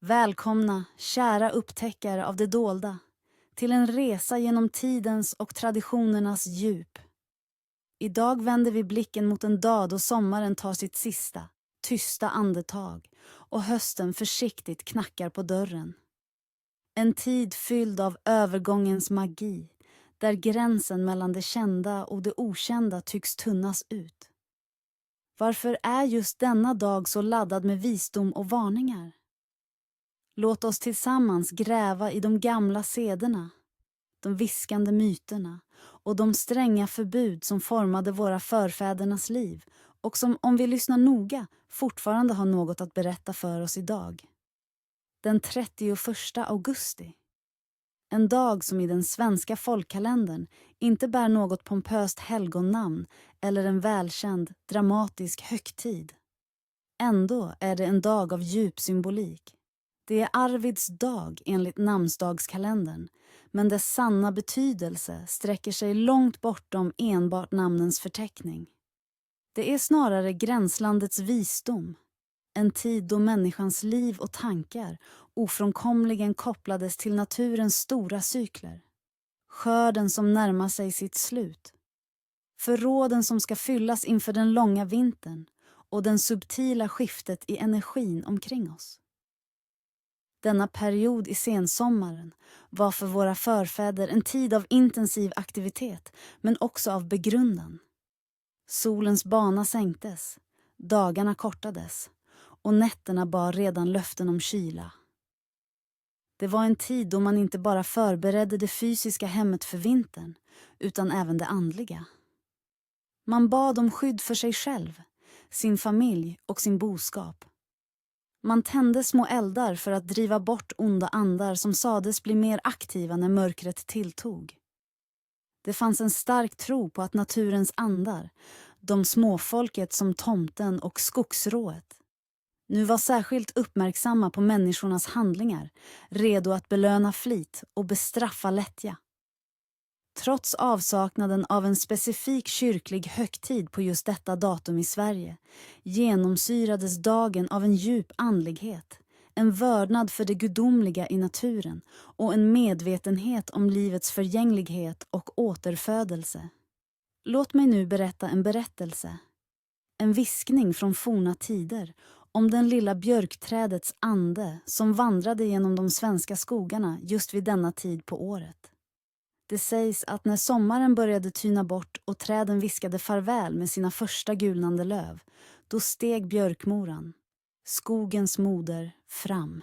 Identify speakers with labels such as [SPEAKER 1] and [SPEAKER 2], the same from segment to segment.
[SPEAKER 1] Välkomna, kära upptäckare av det dolda, till en resa genom tidens och traditionernas djup. Idag vänder vi blicken mot en dag då sommaren tar sitt sista, tysta andetag och hösten försiktigt knackar på dörren. En tid fylld av övergångens magi, där gränsen mellan det kända och det okända tycks tunnas ut. Varför är just denna dag så laddad med visdom och varningar? Låt oss tillsammans gräva i de gamla sederna, de viskande myterna och de stränga förbud som formade våra förfädernas liv och som, om vi lyssnar noga, fortfarande har något att berätta för oss idag. Den 31 augusti. En dag som i den svenska folkkalendern inte bär något pompöst helgonnamn eller en välkänd, dramatisk högtid. Ändå är det en dag av djup symbolik. Det är Arvids dag enligt namnsdagskalendern, men dess sanna betydelse sträcker sig långt bortom enbart namnens förteckning. Det är snarare gränslandets visdom, en tid då människans liv och tankar ofrånkomligen kopplades till naturens stora cykler. Skörden som närmar sig sitt slut. Förråden som ska fyllas inför den långa vintern och den subtila skiftet i energin omkring oss. Denna period i sensommaren var för våra förfäder en tid av intensiv aktivitet, men också av begrundan. Solens bana sänktes, dagarna kortades och nätterna bar redan löften om kyla. Det var en tid då man inte bara förberedde det fysiska hemmet för vintern, utan även det andliga. Man bad om skydd för sig själv, sin familj och sin boskap. Man tände små eldar för att driva bort onda andar som sades bli mer aktiva när mörkret tilltog. Det fanns en stark tro på att naturens andar, de småfolket som tomten och skogsrået, nu var särskilt uppmärksamma på människornas handlingar, redo att belöna flit och bestraffa lättja. Trots avsaknaden av en specifik kyrklig högtid på just detta datum i Sverige genomsyrades dagen av en djup andlighet, en vördnad för det gudomliga i naturen och en medvetenhet om livets förgänglighet och återfödelse. Låt mig nu berätta en berättelse, en viskning från forna tider om den lilla björkträdets ande som vandrade genom de svenska skogarna just vid denna tid på året. Det sägs att när sommaren började tyna bort och träden viskade farväl med sina första gulnande löv, då steg björkmoran, skogens moder, fram.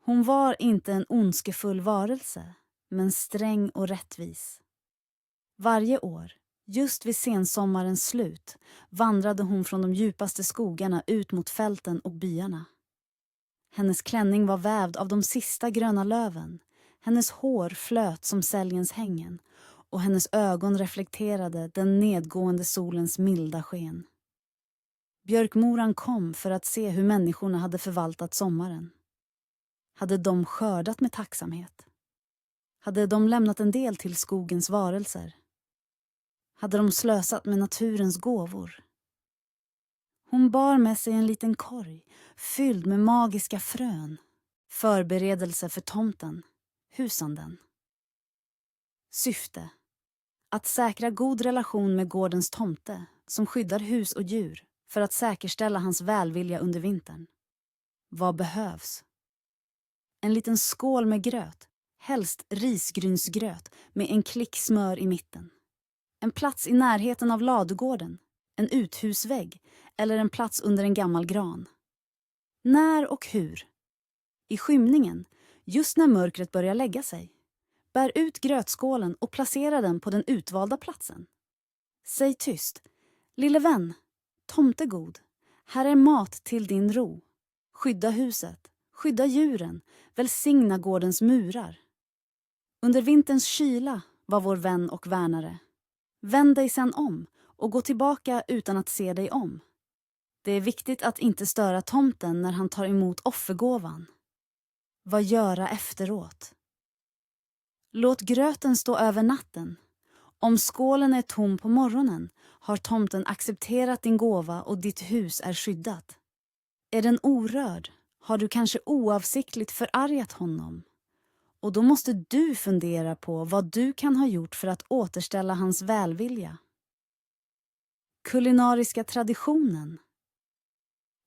[SPEAKER 1] Hon var inte en ondskefull varelse, men sträng och rättvis. Varje år, just vid sensommarens slut, vandrade hon från de djupaste skogarna ut mot fälten och byarna. Hennes klänning var vävd av de sista gröna löven. Hennes hår flöt som sälgens hängen och hennes ögon reflekterade den nedgående solens milda sken. Björkmoran kom för att se hur människorna hade förvaltat sommaren. Hade de skördat med tacksamhet? Hade de lämnat en del till skogens varelser? Hade de slösat med naturens gåvor? Hon bar med sig en liten korg fylld med magiska frön, förberedelse för tomten, husanden. Syfte: att säkra god relation med gårdens tomte som skyddar hus och djur för att säkerställa hans välvilja under vintern. Vad behövs? En liten skål med gröt, helst risgrynsgröt med en klick smör i mitten. En plats i närheten av ladugården, en uthusvägg eller en plats under en gammal gran. När och hur? I skymningen, just när mörkret börjar lägga sig. Bär ut grötskålen och placera den på den utvalda platsen. Säg tyst: lille vän, tomtegod, här är mat till din ro. Skydda huset, skydda djuren, välsigna gårdens murar. Under vinterns kyla var vår vän och värnare. Vänd dig sen om och gå tillbaka utan att se dig om. Det är viktigt att inte störa tomten när han tar emot offergåvan. Vad göra efteråt? Låt gröten stå över natten. Om skålen är tom på morgonen har tomten accepterat din gåva och ditt hus är skyddat. Är den orörd har du kanske oavsiktligt förargat honom. Och då måste du fundera på vad du kan ha gjort för att återställa hans välvilja. Kulinariska traditionen.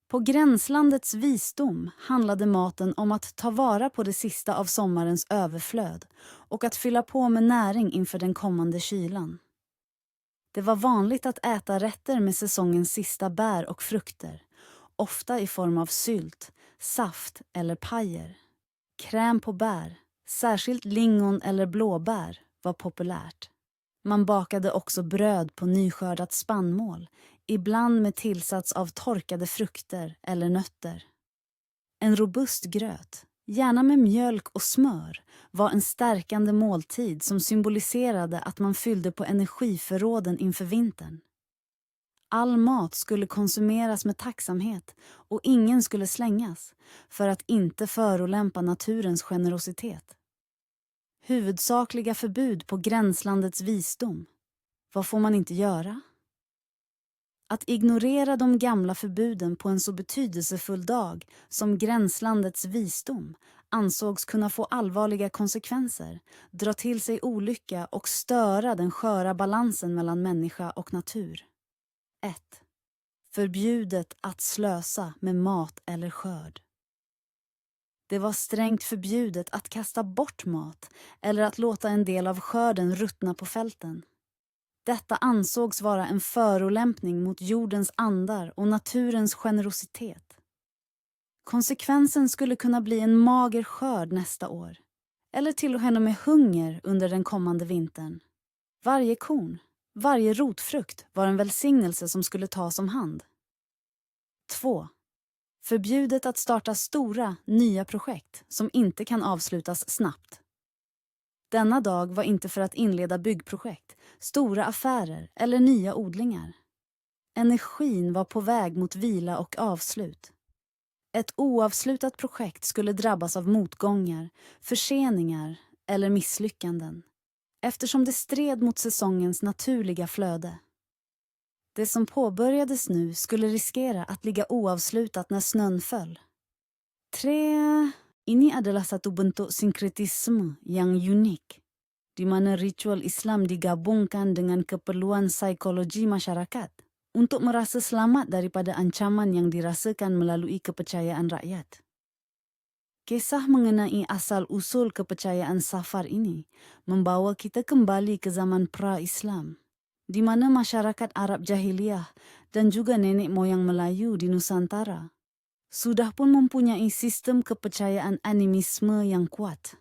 [SPEAKER 1] På gränslandets visdom handlade maten om att ta vara på det sista av sommarens överflöd och att fylla på med näring inför den kommande kylan. Det var vanligt att äta rätter med säsongens sista bär och frukter, ofta i form av sylt, saft eller pajer. Kräm på bär, särskilt lingon eller blåbär, var populärt. Man bakade också bröd på nyskördat spannmål, ibland med tillsats av torkade frukter eller nötter. En robust gröt, gärna med mjölk och smör, var en stärkande måltid som symboliserade att man fyllde på energiförråden inför vintern. All mat skulle konsumeras med tacksamhet och ingen skulle slängas för att inte förolämpa naturens generositet. Huvudsakliga förbud på gränslandets visdom. Vad får man inte göra? Att ignorera de gamla förbuden på en så betydelsefull dag som gränslandets visdom ansågs kunna få allvarliga konsekvenser, dra till sig olycka och störa den sköra balansen mellan människa och natur. 1. Förbjudet att slösa med mat eller skörd. Det var strängt förbjudet att kasta bort mat eller att låta en del av skörden ruttna på fälten. Detta ansågs vara en förolämpning mot jordens andar och naturens generositet. Konsekvensen skulle kunna bli en mager skörd nästa år, eller till och med hunger under den kommande vintern. Varje korn, varje rotfrukt var en välsignelse som skulle tas om hand. 2. Förbjudet att starta stora, nya projekt som inte kan avslutas snabbt. Denna dag var inte för att inleda byggprojekt, stora affärer eller nya odlingar. Energin var på väg mot vila och avslut. Ett oavslutat projekt skulle drabbas av motgångar, förseningar eller misslyckanden, eftersom det stred mot säsongens naturliga flöde. Det som påbörjades nu skulle riskera att ligga oavslutat när snön föll. 3. Ini adalah satu bentuk sinkretisme yang unik, di mana ritual Islam digabungkan dengan keperluan psikologi masyarakat untuk merasa selamat daripada ancaman yang dirasakan melalui kepercayaan rakyat. Kisah mengenai asal-usul kepercayaan safar ini membawa kita kembali ke zaman pra-Islam, di mana masyarakat Arab Jahiliyah dan juga nenek moyang Melayu di Nusantara sudah pun mempunyai sistem kepercayaan animisme yang kuat.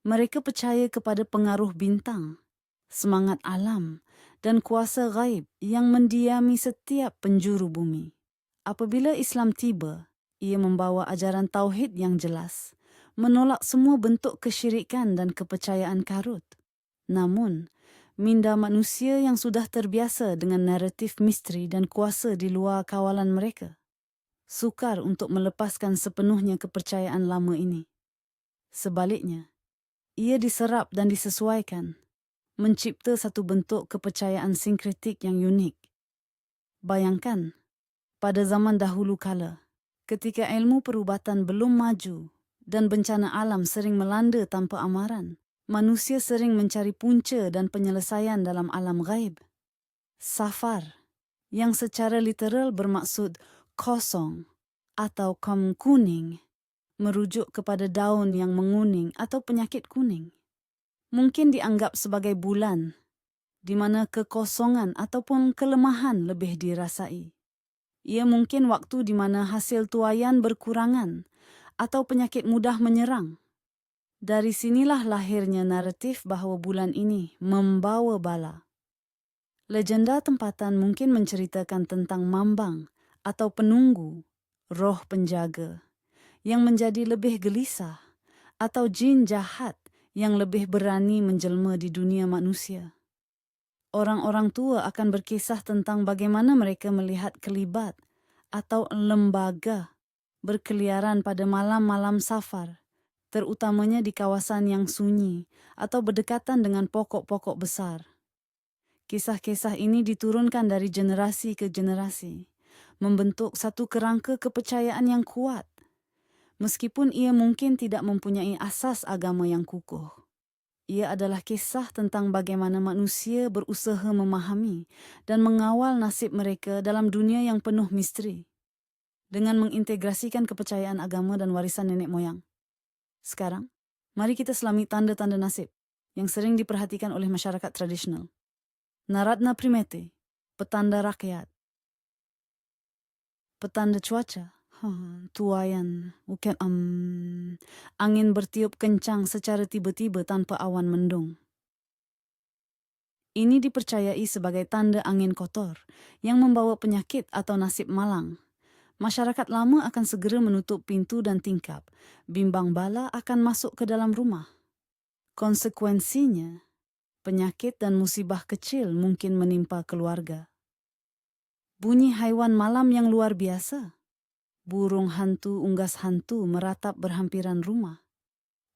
[SPEAKER 1] Mereka percaya kepada pengaruh bintang, semangat alam, dan kuasa gaib yang mendiami setiap penjuru bumi. Apabila Islam tiba, ia membawa ajaran tauhid yang jelas, menolak semua bentuk kesyirikan dan kepercayaan karut. Namun, minda manusia yang sudah terbiasa dengan naratif misteri dan kuasa di luar kawalan mereka sukar untuk melepaskan sepenuhnya kepercayaan lama ini. Sebaliknya, ia diserap dan disesuaikan, mencipta satu bentuk kepercayaan sinkretik yang unik. Bayangkan, pada zaman dahulu kala, ketika ilmu perubatan belum maju dan bencana alam sering melanda tanpa amaran, manusia sering mencari punca dan penyelesaian dalam alam gaib. Safar, yang secara literal bermaksud kosong atau kam kuning, merujuk kepada daun yang menguning atau penyakit kuning. Mungkin dianggap sebagai bulan, di mana kekosongan ataupun kelemahan lebih dirasai. Ia mungkin waktu di mana hasil tuaian berkurangan atau penyakit mudah menyerang. Dari sinilah lahirnya naratif bahawa bulan ini membawa bala. Legenda tempatan mungkin menceritakan tentang mambang atau penunggu, roh penjaga, yang menjadi lebih gelisah, atau jin jahat yang lebih berani menjelma di dunia manusia. Orang-orang tua akan berkisah tentang bagaimana mereka melihat kelibat atau lembaga berkeliaran pada malam-malam safar, terutamanya di kawasan yang sunyi atau berdekatan dengan pokok-pokok besar. Kisah-kisah ini diturunkan dari generasi ke generasi, membentuk satu kerangka kepercayaan yang kuat, Meskipun ia mungkin tidak mempunyai asas agama yang kukuh. Ia adalah kisah tentang bagaimana manusia berusaha memahami dan mengawal nasib mereka dalam dunia yang penuh misteri dengan mengintegrasikan kepercayaan agama dan warisan nenek moyang. Sekarang, mari kita selami tanda-tanda nasib yang sering diperhatikan oleh masyarakat tradisional. Naratna Primete, petanda rakyat. Petanda cuaca. Tuayan, bukan angin bertiup kencang secara tiba-tiba tanpa awan mendung. Ini dipercayai sebagai tanda angin kotor yang membawa penyakit atau nasib malang. Masyarakat lama akan segera menutup pintu dan tingkap. Bimbang bala akan masuk ke dalam rumah. Konsekuensinya, penyakit dan musibah kecil mungkin menimpa keluarga. Bunyi haiwan malam yang luar biasa. Burung hantu, unggas hantu meratap berhampiran rumah.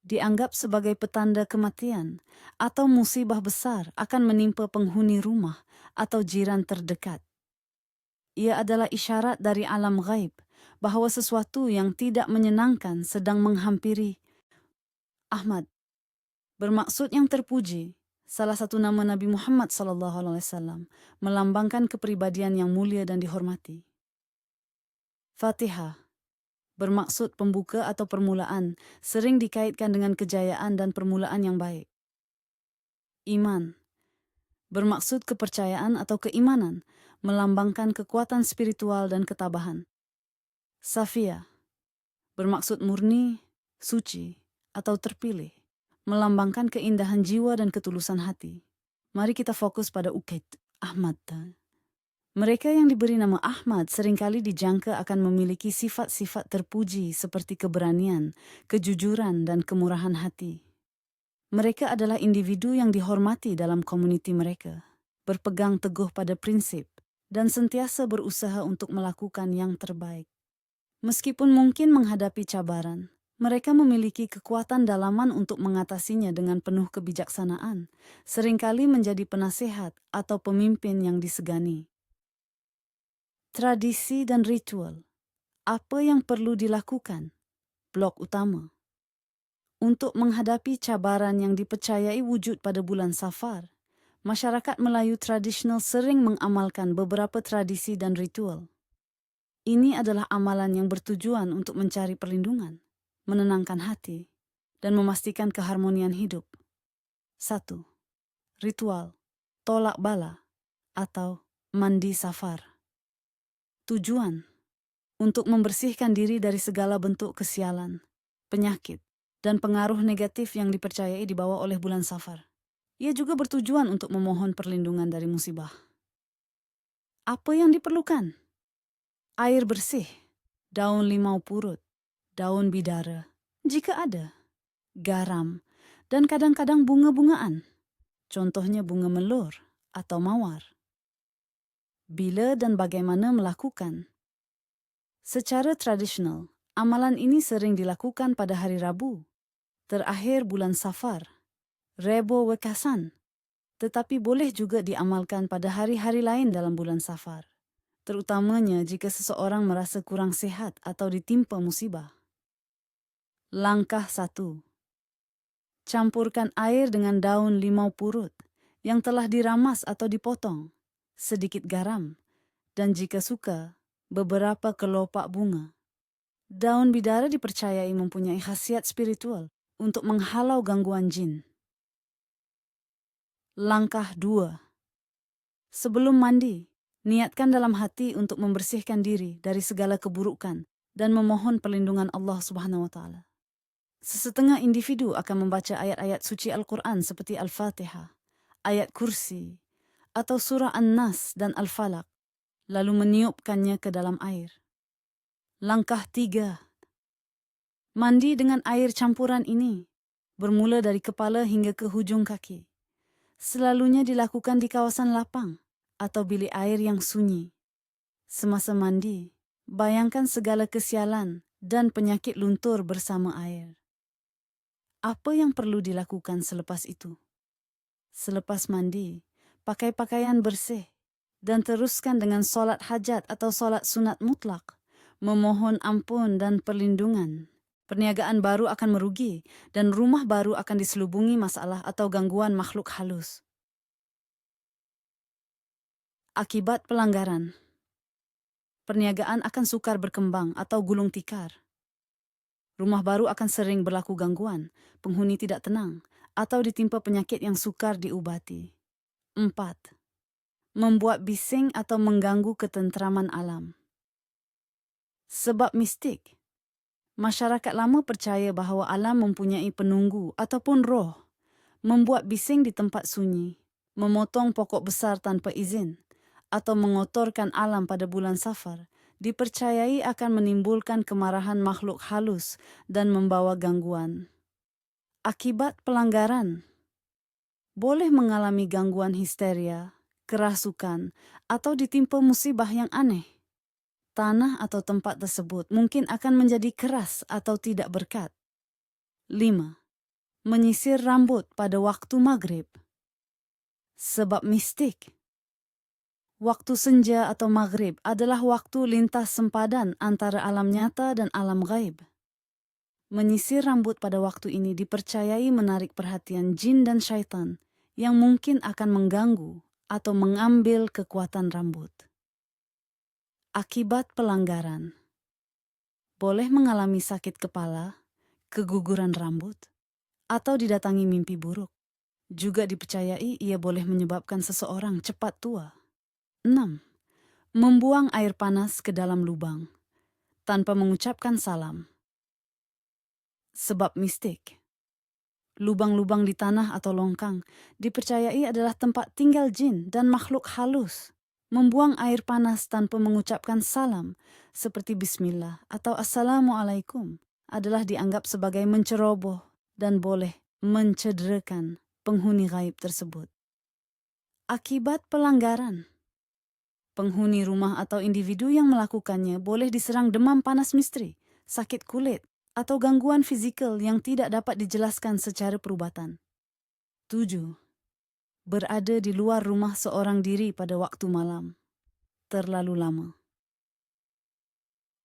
[SPEAKER 1] Dianggap sebagai petanda kematian atau musibah besar akan menimpa penghuni rumah atau jiran terdekat. Ia adalah isyarat dari alam ghaib bahawa sesuatu yang tidak menyenangkan sedang menghampiri. Ahmad, bermaksud yang terpuji, salah satu nama Nabi Muhammad SAW, melambangkan kepribadian yang mulia dan dihormati. Fatihah, bermaksud pembuka atau permulaan, sering dikaitkan dengan kejayaan dan permulaan yang baik. Iman, bermaksud kepercayaan atau keimanan, melambangkan kekuatan spiritual dan ketabahan. Safia, bermaksud murni, suci, atau terpilih, melambangkan keindahan jiwa dan ketulusan hati. Mari kita fokus pada Uqaid, Ahmad. Mereka yang diberi nama Ahmad seringkali dijangka akan memiliki sifat-sifat terpuji seperti keberanian, kejujuran, dan kemurahan hati. Mereka adalah individu yang dihormati dalam komuniti mereka, berpegang teguh pada prinsip, dan sentiasa berusaha untuk melakukan yang terbaik. Meskipun mungkin menghadapi cabaran, mereka memiliki kekuatan dalaman untuk mengatasinya dengan penuh kebijaksanaan, seringkali menjadi penasehat atau pemimpin yang disegani. Tradisi dan ritual. Apa yang perlu dilakukan? Blok utama. Untuk menghadapi cabaran yang dipercayai wujud pada bulan Safar, masyarakat Melayu tradisional sering mengamalkan beberapa tradisi dan ritual. Ini adalah amalan yang bertujuan untuk mencari perlindungan, menenangkan hati, dan memastikan keharmonian hidup. 1. Ritual tolak bala atau mandi Safar. Tujuan untuk membersihkan diri dari segala bentuk kesialan, penyakit, dan pengaruh negatif yang dipercayai dibawa oleh bulan Safar. Ia juga bertujuan untuk memohon perlindungan dari musibah. Apa yang diperlukan? Air bersih, daun limau purut, daun bidara, jika ada, garam, dan kadang-kadang bunga-bungaan. Contohnya bunga melur atau mawar. Bila dan bagaimana melakukan? Secara tradisional, amalan ini sering dilakukan pada hari Rabu, terakhir bulan Safar, Rebo Wekasan, tetapi boleh juga diamalkan pada hari-hari lain dalam bulan Safar, terutamanya jika seseorang merasa kurang sehat atau ditimpa musibah. Langkah 1. Campurkan air dengan daun limau purut yang telah diramas atau dipotong, sedikit garam, dan jika suka, beberapa kelopak bunga. Daun bidara dipercayai mempunyai khasiat spiritual untuk menghalau gangguan jin. Langkah 2. Sebelum mandi, niatkan dalam hati untuk membersihkan diri dari segala keburukan dan memohon perlindungan Allah Subhanahu wa Ta'ala. Sesetengah individu akan membaca ayat-ayat suci Al-Quran seperti Al-Fatihah, ayat kursi, atau surah An-Nas dan Al-Falaq, lalu meniupkannya ke dalam air. Langkah 3. Mandi dengan air campuran ini, bermula dari kepala hingga ke hujung kaki. Selalunya dilakukan di kawasan lapang atau bilik air yang sunyi. Semasa mandi, bayangkan segala kesialan dan penyakit luntur bersama air. Apa yang perlu dilakukan selepas itu? Selepas mandi, pakai pakaian bersih dan teruskan dengan solat hajat atau solat sunat mutlak, memohon ampun dan perlindungan Perniagaan baru akan merugi dan rumah baru akan diselubungi masalah atau gangguan makhluk halus. Akibat pelanggaran. Perniagaan akan sukar berkembang atau gulung tikar. Rumah baru akan sering berlaku gangguan, penghuni tidak tenang, atau ditimpa penyakit yang sukar diubati. 4. Membuat bising atau mengganggu ketentraman alam. Sebab mistik. Masyarakat lama percaya bahawa alam mempunyai penunggu ataupun roh, membuat bising di tempat sunyi, memotong pokok besar tanpa izin, atau mengotorkan alam pada bulan Safar, dipercayai akan menimbulkan kemarahan makhluk halus dan membawa gangguan. Akibat pelanggaran. Boleh mengalami gangguan histeria, kerasukan, atau ditimpa musibah yang aneh. Tanah atau tempat tersebut mungkin akan menjadi keras atau tidak berkat. 5. Menyisir rambut pada waktu maghrib. Sebab mistik. Waktu senja atau maghrib adalah waktu lintas sempadan antara alam nyata dan alam gaib. Menyisir rambut pada waktu ini dipercayai menarik perhatian jin dan syaitan yang mungkin akan mengganggu atau mengambil kekuatan rambut. Akibat pelanggaran. Boleh mengalami sakit kepala, keguguran rambut, atau didatangi mimpi buruk. Juga dipercayai ia boleh menyebabkan seseorang cepat tua. 6. Membuang air panas ke dalam lubang tanpa mengucapkan salam. Sebab mistik. Lubang-lubang di tanah atau longkang dipercayai adalah tempat tinggal jin dan makhluk halus. Membuang air panas tanpa mengucapkan salam seperti bismillah atau assalamualaikum adalah dianggap sebagai menceroboh dan boleh mencederakan penghuni gaib tersebut. Akibat pelanggaran. Penghuni rumah atau individu yang melakukannya boleh diserang demam panas misteri, sakit kulit, atau gangguan fizikal yang tidak dapat dijelaskan secara perubatan. 7. Berada di luar rumah seorang diri pada waktu malam. Terlalu lama.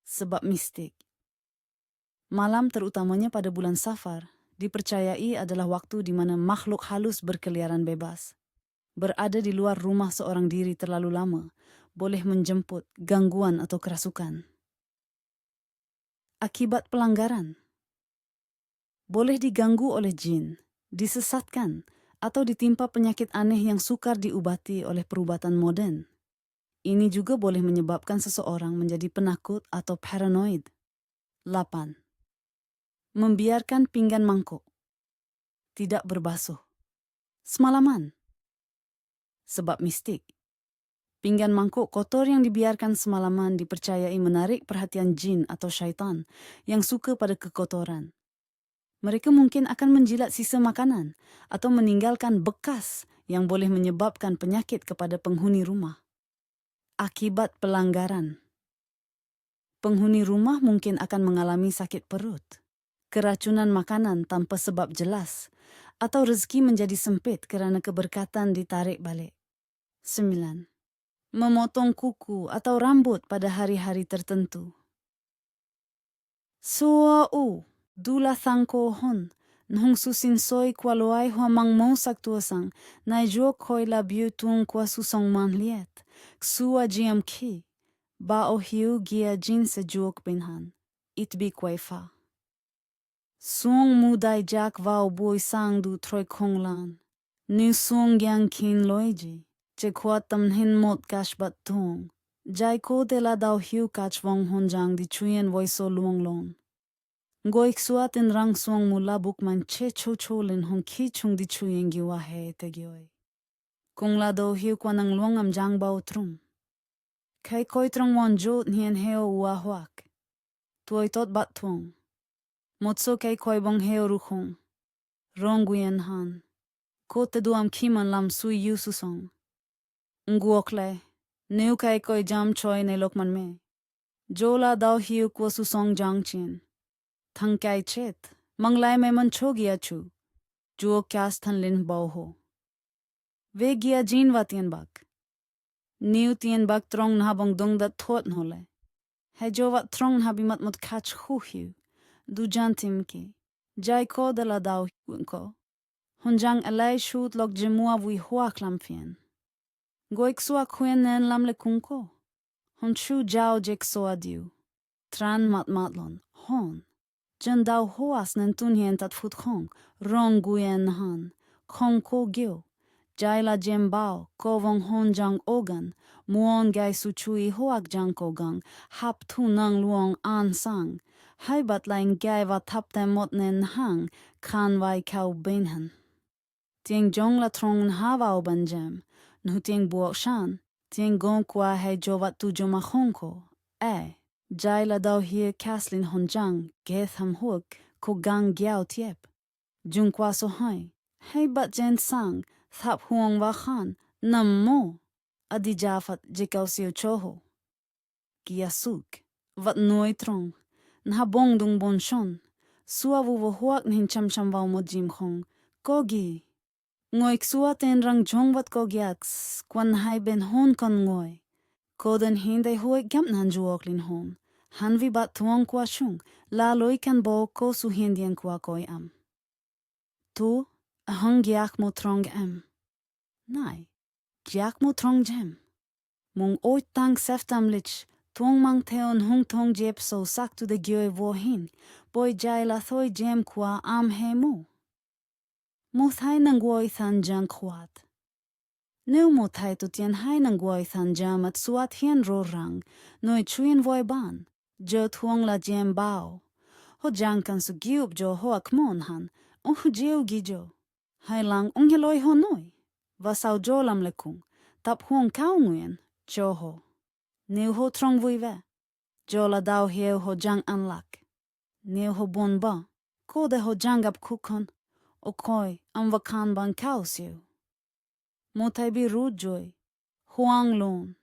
[SPEAKER 1] Sebab mistik. Malam terutamanya pada bulan Safar dipercayai adalah waktu di mana makhluk halus berkeliaran bebas. Berada di luar rumah seorang diri terlalu lama boleh menjemput gangguan atau kerasukan. Akibat pelanggaran. Boleh diganggu oleh jin, disesatkan, atau ditimpa penyakit aneh yang sukar diubati oleh perubatan modern. Ini juga boleh menyebabkan seseorang menjadi penakut atau paranoid. 8. Membiarkan pinggan mangkuk tidak berbasuh semalaman. Sebab mistik. Pinggan mangkuk kotor yang dibiarkan semalaman dipercayai menarik perhatian jin atau syaitan yang suka pada kekotoran. Mereka mungkin akan menjilat sisa makanan atau meninggalkan bekas yang boleh menyebabkan penyakit kepada penghuni rumah. Akibat pelanggaran. Penghuni rumah mungkin akan mengalami sakit perut, keracunan makanan tanpa sebab jelas, atau rezeki menjadi sempit kerana keberkatan ditarik balik. 9. Memotong kuku atau rambut pada hari-hari tertentu. Sua'u dula thangko hon nhung susin soy kwaloai hua mang mau saktuasang na jok hoi la biutung kwa susong man liet ksua jiam ki ba o hiu gia jin se jok binhan itbi kwai fa. Song mudai jak vao boi sang du troi konglan ni song gyang kin loiji che kwa tam hin mot kash bat tong jai ko de la dao hiu kach wong honjang di chuyen voi so luong long. Goik suatin rang suang mula bukman che cho cho lin hong ki chung di chuyen giwa he te gioi. Kung la do hiu kwa nang luong am jang bao trung. Kai koi trong wan jot nien heo ua huak. Tuoi tot bat tuong. Motso kai koi bong heo rukhong. Rong guyen han. Ko te duam kiman lam sui yu susong. Nguokle. Neu kai koi jam choi ne lokman me. Jola dao hiu kwa susong jang chin. Thang kai chet. Manglai me man cho gia chu. Juo kyas than lin bao ho. Ve gia jin wa tien bak. Niu tien bak trong nha bong dong da thot nhole. Hai jo wat trong nha bi mat mot kach hu hiu. dujan timki, jai ko de la dau ko. Honjang alay shoot lok jemua vui huak lam fien. Goik sua kwen nen lam le kunko. Hon chu jao jek soa diu. Tran mat matlon, hon. Jan dau hoas nen tunhien tat fut khong, rong guyen han. Khong ko gyo. Jai la jem bao, ko vong hon jang ogan. Muon gai su chui hoak jang ko gang. Hap tu nang luong an sang. Hai bat laing gai va tap tem mot nen hang. Kan vai kau benhan. Tieng jong la trong hava o banjem. Nu tieng buok shan. Tieng gong kwa hai jovat tu joma khongko. Jai la dau hie kaslin honjang. Geth ham hook. Ko gang gyao tiep. Jung kwa so hai. Hai bat jen sang. Thap huong wa khan. Nam mo. Adi jafat jikau siyo choho. Giasuk. Vat noi trong. Nha bong dung bon shon. Sua vu vo huak nin cham cham vau mo jim khong. Kogi. Ngoy ksua ten rang jong wat ko gyaks, kwan hai ben hon kon ngoy. Koden hinde hoi gam nan juok lin hon. Han vi bat tuong kwa shung, la loi kan bo ko su hindien kwa koi am. Tu, a hong gyak mo trong em. Nai, gyak mo trong jem. Mong oit tang seftam lich, tuong mang teon hung tong jep so sak tu de gyoe vo hin, boy jai la thoi jem kwa am he mo. Mo thai nang guoi than jang kwat. Neu mo thai tu tien hai nang guoi than jam at suat hien ro rang, noi chuyen voi ban, jo thuong la jem bao. Ho jang kan su giup jo ho akmon han, ong hu jeu gi jo. Hai lang ong heloi ho noi. Vasau jo lam le kung, tap huong kau nguyen, jo ho. Neu ho trong vui ve. Jo la dau hieu ho jang an lak. Neu ho bon ba, ko de ho jang ap kukon. O koi, am wakan ban kau siu. Mo tai bi ru joy. Huang lon.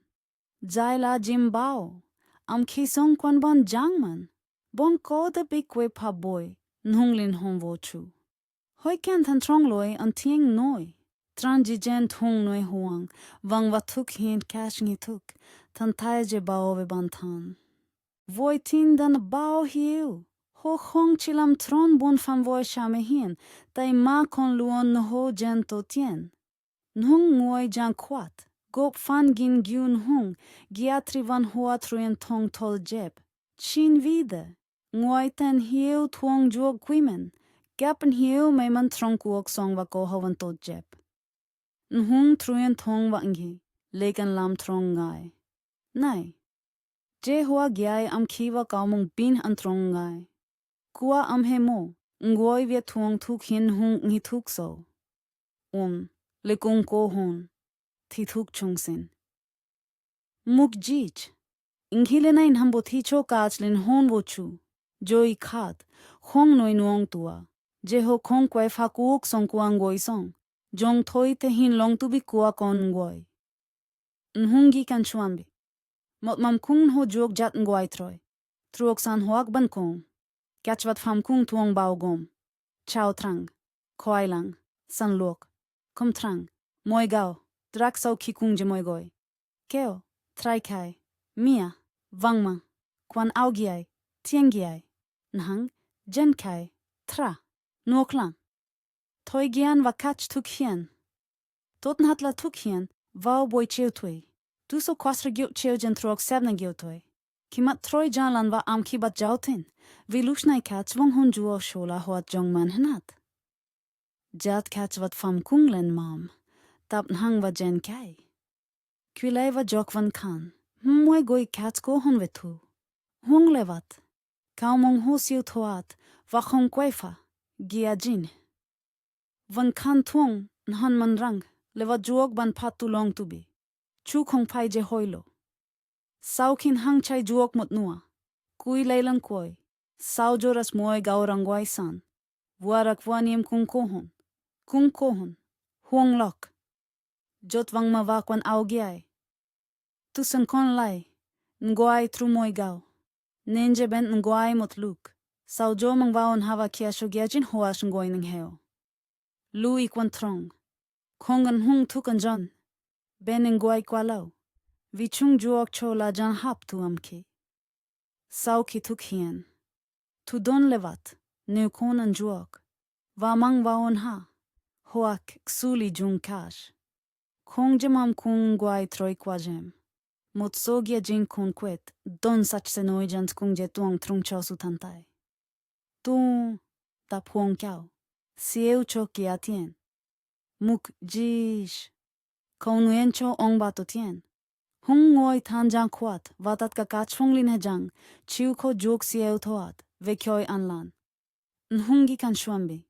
[SPEAKER 1] Jai la jim bao. Am kisong kwan ban jang man. Bon ko de bi kwe pa boy. Nung lin hong vo chu. Hoi ken tan trong loi an tieng noi. Tran ji jen thong noi huang. Wang wa tuk hien cash ngi tuk. Tan tai je bao ve ban tan. Voi tin dan bao hiu. Ho khong chilam tron bon fan voi shame hien, tai ma kon luon no ho jen to tien. Nhung ngoi jan kwat, gop fan gin gyun hung, giatri van hoa truyen tong tol jeb. Chin vide, ngoi ten hiu tuong juog kwimen, gapen hiu may man trong kuok song wa ko hawan to jeb. Nhung truyen tong wa ngi, legan lam trong ngai. Nai, je hoa gyai am kiwa kaumong bin an trong ngai. Kua am he mo, ngoi via tuong tuk hin hung ngi tuk so. Le kung ko hon, thi thuk chung sin. Muk jij, inghile na in hambo thi cho kaach lin hon wo chu, jo I khat, khong noi nuong tua, je ho khong kway fa kuok song kuang goi song, jong thoi te hin long tu bi kua kon ngoi. Nhungi kan chuambi, mot mam kung ho jog jat ngoi troy, truok san hoak ban kong, kachwat fam kung tuong bao gom, chao trang, koi lang, san luok. Kom trang, moi gao, drak sau ki kung je moi goi. Keo, trai kai, mia, wangma, kwan au giai, tieng giai, nhang, jen kai, tra, nuok lang. Toi gian va kach tuk hien. Toten hat la tuk hien, vau boi cheo tui. Du so kwasra giot cheo jen truok sebna giot tui. Kimat troi jan lan va am ki bat jautin, vi lushnai kach vong hon juo shola hoat jong man henat. Jat kach wat fam kung len mam, tap nhang va jen kai. Kwilay va jok van kan, mwe goi kach ko hon vetu. Hong levat, kao mong ho siu toat, va khong kwefa, gia jin. Van kan tuong, nhan man rang, leva juok ban patu long tubi. Chu khong pai je hoilo. Sao kin hang chai juok mot nua. Kui leilang koi, sao joras moy gao rangwai san. Warak waniem kung kohon. Kung kohon, huang lok. Jot wang mawakwan au giai. Tusan kon lai, nguai tru moi gao. Nenje bent nguai mot luk. Sao jo mang waon hawa kia shogiajin hoas ngoi ning heo. Lu ikwan trong. Kongan hung tukan jon. Ben nguai kwa lau. Vichung juok cho la jan hap tu amki. Sao ki tuk hien. Tu don lewat, nu konen juok. Wamang waon ha. Hoak ksuli jung kash. Kong jamam kung guai troi kwajem. Mot sogia jing kun kwet, don sach senoijant kung je tuang trung chosu tantai. Tu ta puong kiao. Sieu choki atien. Muk jish. Konuen cho ong bato tien. Hung ngoi tan jang kwat, vatat ka kachong lin hejang, chiu ko juk sieu toat, ve kyoi anlan. Nhungi kan shuambi.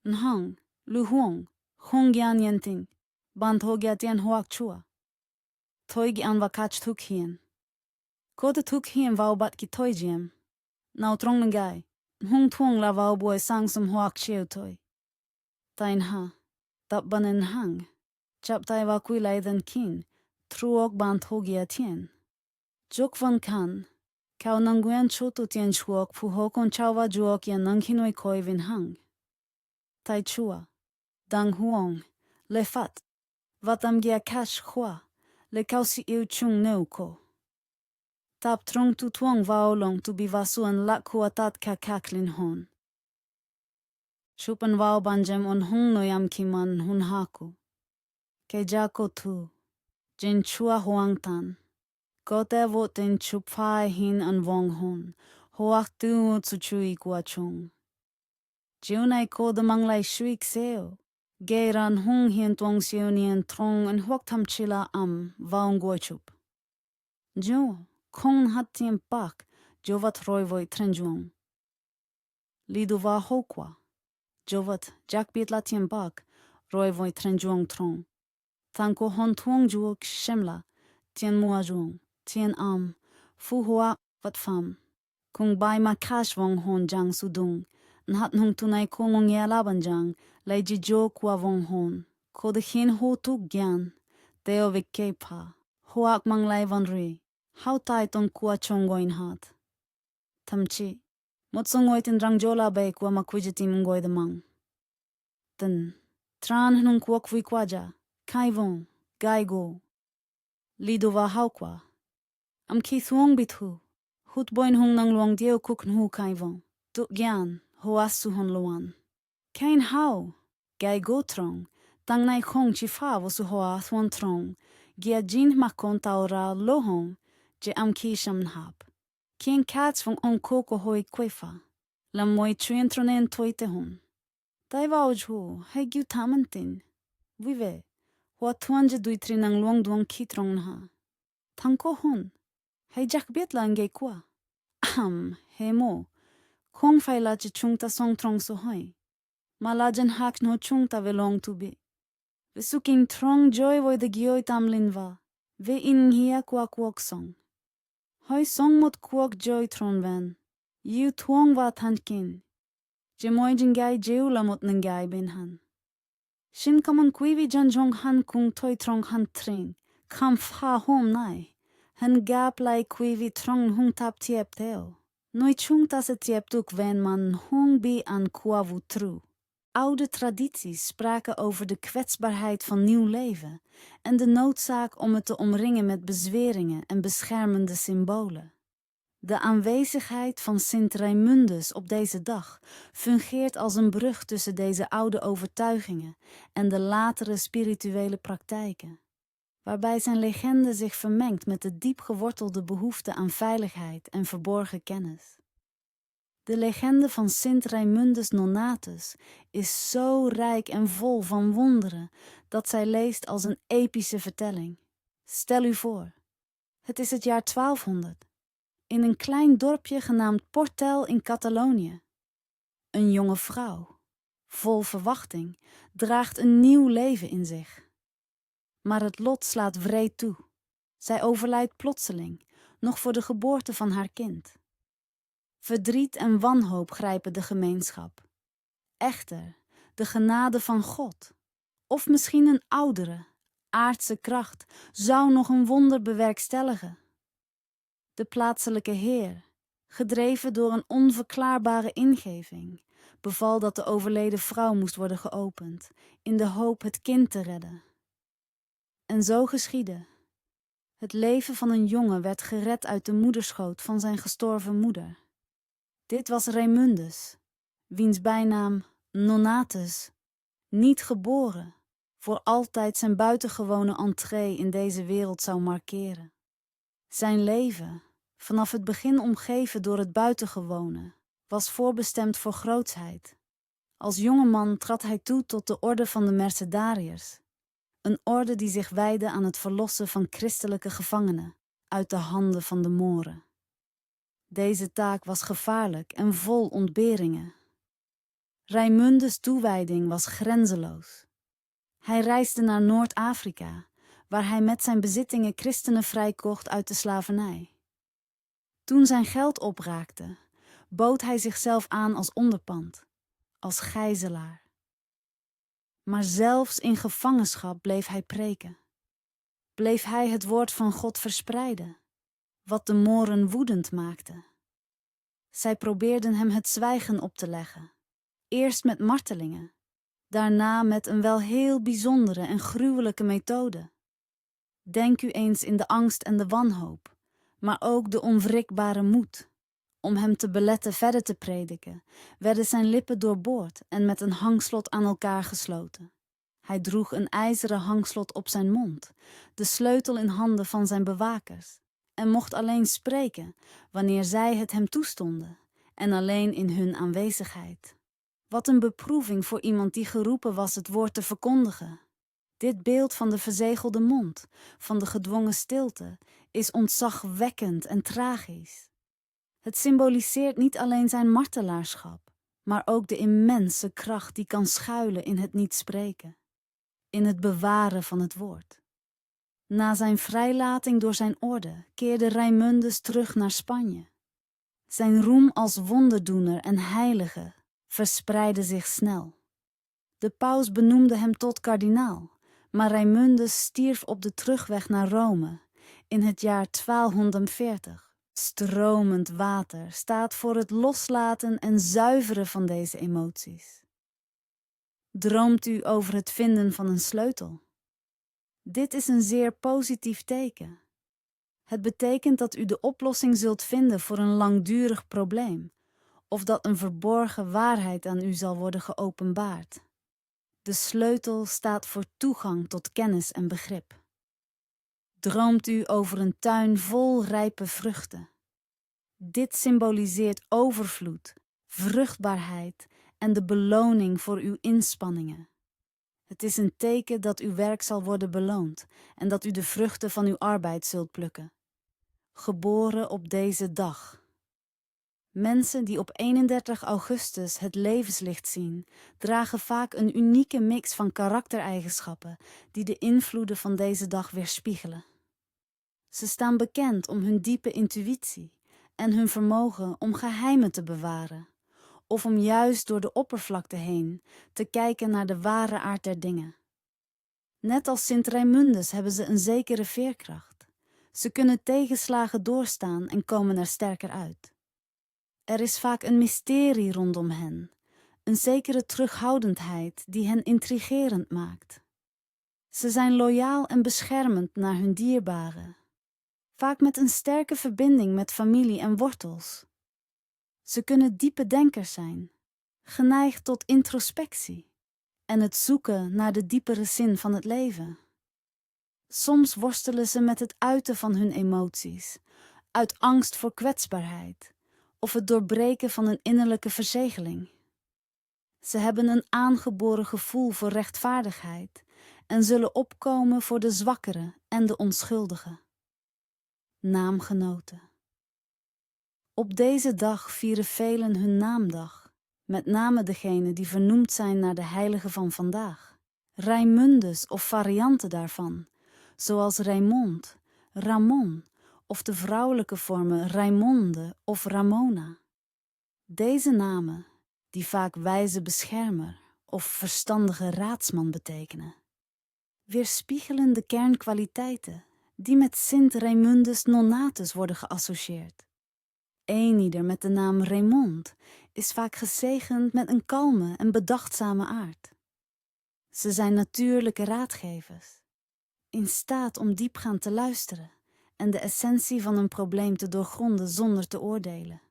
[SPEAKER 1] Nhang, lu huong, hong gian yenting, bant ho gia tien hoak chua. Toi gi an vakach tuk hien. Kote tuk hien vau bat ki toi jiem. Nau trong ngai, hung tuong la vau boy sang sum hoak chiu toi. Tain ha, tap banen hang. Chap tai va kui lai den kin, truok bant ho gia tien. Juk van kan, kau nanguyen chotu tien chuok pu hokon chau va juok yan nang hinoi koi vin hang. Tai chua, dang huong, le fat, vatam gia cash hua, le kau si iu chung neu ko. Tap trong tu tuong vao long tu bivasuan lak huatat ka kaklin hon. Chupan vao banjem on hung noyam kiman hun haku. Ke jako tu, jin chua huang tan. Kote votin chupai hin an vong hon, hoak tu tsu chui kua chung. Jiunai ko de manglai shuik seo. Geiran hung hien tuong seo nien trong en huak tam chila am vaong gochup. Jo, kong hat tien pak, jovat roivoi trenjuong. Lidu va hokwa. Jovat jakbit la tien pak, roivoi trenjuong trong. Tanko hon tuong juok shemla, tien mua juong, tien am, fu hoa vat fam. Kung bai ma kash vong hon jang sudung, nhat nung tunai kong ngia laban jang, lai ji jo kwa vong hon. Ko de hin ho tuk gyan, teo vik pa, hoak mang lai van ri, hau tai ton kwa chongoin hat. Tamchi, mot songoi tin rang jola bay kwa makwijiti mungoi de mang. Ten, tran nung kwa kwi kwaja, kai vong, gai go. Lido va hau kwa. Am ki thuong bithu. Hut boin hung nang luang dieo kuk nhu kai vong. Duk gyan, hoas su hon luan. Kain hau, gai go trong. Tang nai khong chi fa vo su hoa thuan trong. Gia jin makon taura lohong, je am ki sham hap. Kien kats vong on koko hoi kwefa. Lam moi trien tronen toite hon. Tai vau jhu, hei giu tamantin. Vive, hoa tuan je duitri nang luang duang ki trong nha. Tangko hon, hei jak biet la nge kwa. Hei mo, kong fai la je chung ta song trong so hoi. Ma la jen hak no chung ta ve long tu bi. Ve suking trong joy voi de gioi tam lin va. Ve in hia kwa kuok song. Hoi song mot kuok joy tron ven. Yu tuong va tankin. Je moi jin gai jeu la mot ngai ben han. Shin kamon kuivi jan jong han kung toi trong han tring. Kam fa hom nai. Han gap lai kuivi trong hung tap tiep teo. Noi chung ta se tiep tuk ven man hong bi an kwavu tru. Oude tradities spraken over de kwetsbaarheid van nieuw leven en de noodzaak om het te omringen met bezweringen en beschermende symbolen. De aanwezigheid van Sint Raimundus op deze dag fungeert als een brug tussen deze oude overtuigingen en de latere spirituele praktijken, waarbij zijn legende zich vermengt met de diep gewortelde behoefte aan veiligheid en verborgen kennis. De legende van Sint Raimundus Nonatus is zo rijk en vol van wonderen dat zij leest als een epische vertelling. Stel u voor, het is het jaar 1200, in een klein dorpje genaamd Portel in Catalonië. Een jonge vrouw, vol verwachting, draagt een nieuw leven in zich. Maar het lot slaat wreed toe. Zij overlijdt plotseling, nog voor de geboorte van haar kind. Verdriet en wanhoop grijpen de gemeenschap. Echter, de genade van God, of misschien een oudere, aardse kracht, zou nog een wonder bewerkstelligen. De plaatselijke heer, gedreven door een onverklaarbare ingeving, beval dat de overleden vrouw moest worden geopend, in de hoop het kind te redden. En zo geschiedde. Het leven van een jongen werd gered uit de moederschoot van zijn gestorven moeder. Dit was Raymundus, wiens bijnaam Nonatus, niet geboren, voor altijd zijn buitengewone entree in deze wereld zou markeren. Zijn leven, vanaf het begin omgeven door het buitengewone, was voorbestemd voor grootsheid. Als jonge man trad hij toe tot de orde van de Mercedariërs, een orde die zich wijdde aan het verlossen van christelijke gevangenen uit de handen van de Moren. Deze taak was gevaarlijk en vol ontberingen. Raymundus' toewijding was grenzeloos. Hij reisde naar Noord-Afrika, waar hij met zijn bezittingen christenen vrijkocht uit de slavernij. Toen zijn geld opraakte, bood hij zichzelf aan als onderpand, als gijzelaar. Maar zelfs in gevangenschap bleef hij preken. Bleef hij het woord van God verspreiden, wat de Moren woedend maakte. Zij probeerden hem het zwijgen op te leggen, eerst met martelingen, daarna met een wel heel bijzondere en gruwelijke methode. Denk u eens in de angst en de wanhoop, maar ook de onwrikbare moed. Om hem te beletten verder te prediken, werden zijn lippen doorboord en met een hangslot aan elkaar gesloten. Hij droeg een ijzeren hangslot op zijn mond, de sleutel in handen van zijn bewakers, en mocht alleen spreken wanneer zij het hem toestonden, en alleen in hun aanwezigheid. Wat een beproeving voor iemand die geroepen was het woord te verkondigen. Dit beeld van de verzegelde mond, van de gedwongen stilte, is ontzagwekkend en tragisch. Het symboliseert niet alleen zijn martelaarschap, maar ook de immense kracht die kan schuilen in het niet spreken, in het bewaren van het woord. Na zijn vrijlating door zijn orde keerde Raymundus terug naar Spanje. Zijn roem als wonderdoener en heilige verspreidde zich snel. De paus benoemde hem tot kardinaal, maar Raymundus stierf op de terugweg naar Rome in het jaar 1240. Stromend water staat voor het loslaten en zuiveren van deze emoties. Droomt u over het vinden van een sleutel? Dit is een zeer positief teken. Het betekent dat u de oplossing zult vinden voor een langdurig probleem, of dat een verborgen waarheid aan u zal worden geopenbaard. De sleutel staat voor toegang tot kennis en begrip. Droomt u over een tuin vol rijpe vruchten? Dit symboliseert overvloed, vruchtbaarheid en de beloning voor uw inspanningen. Het is een teken dat uw werk zal worden beloond en dat u de vruchten van uw arbeid zult plukken. Geboren op deze dag. Mensen die op 31 augustus het levenslicht zien, dragen vaak een unieke mix van karaktereigenschappen die de invloeden van deze dag weerspiegelen. Ze staan bekend om hun diepe intuïtie en hun vermogen om geheimen te bewaren, of om juist door de oppervlakte heen te kijken naar de ware aard der dingen. Net als Sint Raymundus hebben ze een zekere veerkracht. Ze kunnen tegenslagen doorstaan en komen er sterker uit. Er is vaak een mysterie rondom hen, een zekere terughoudendheid die hen intrigerend maakt. Ze zijn loyaal en beschermend naar hun dierbaren, vaak met een sterke verbinding met familie en wortels. Ze kunnen diepe denkers zijn, geneigd tot introspectie en het zoeken naar de diepere zin van het leven. Soms worstelen ze met het uiten van hun emoties, uit angst voor kwetsbaarheid of het doorbreken van een innerlijke verzegeling. Ze hebben een aangeboren gevoel voor rechtvaardigheid en zullen opkomen voor de zwakkeren en de onschuldigen. Naamgenoten. Op deze dag vieren velen hun naamdag, met name degenen die vernoemd zijn naar de heiligen van vandaag. Raymundus of varianten daarvan, zoals Raymond, Ramon of de vrouwelijke vormen Raymonde of Ramona. Deze namen, die vaak wijze beschermer of verstandige raadsman betekenen, weerspiegelen de kernkwaliteiten die met Sint Raymundus Nonatus worden geassocieerd. Eenieder met de naam Raymond is vaak gezegend met een kalme en bedachtzame aard. Ze zijn natuurlijke raadgevers, in staat om diepgaand te luisteren en de essentie van een probleem te doorgronden zonder te oordelen.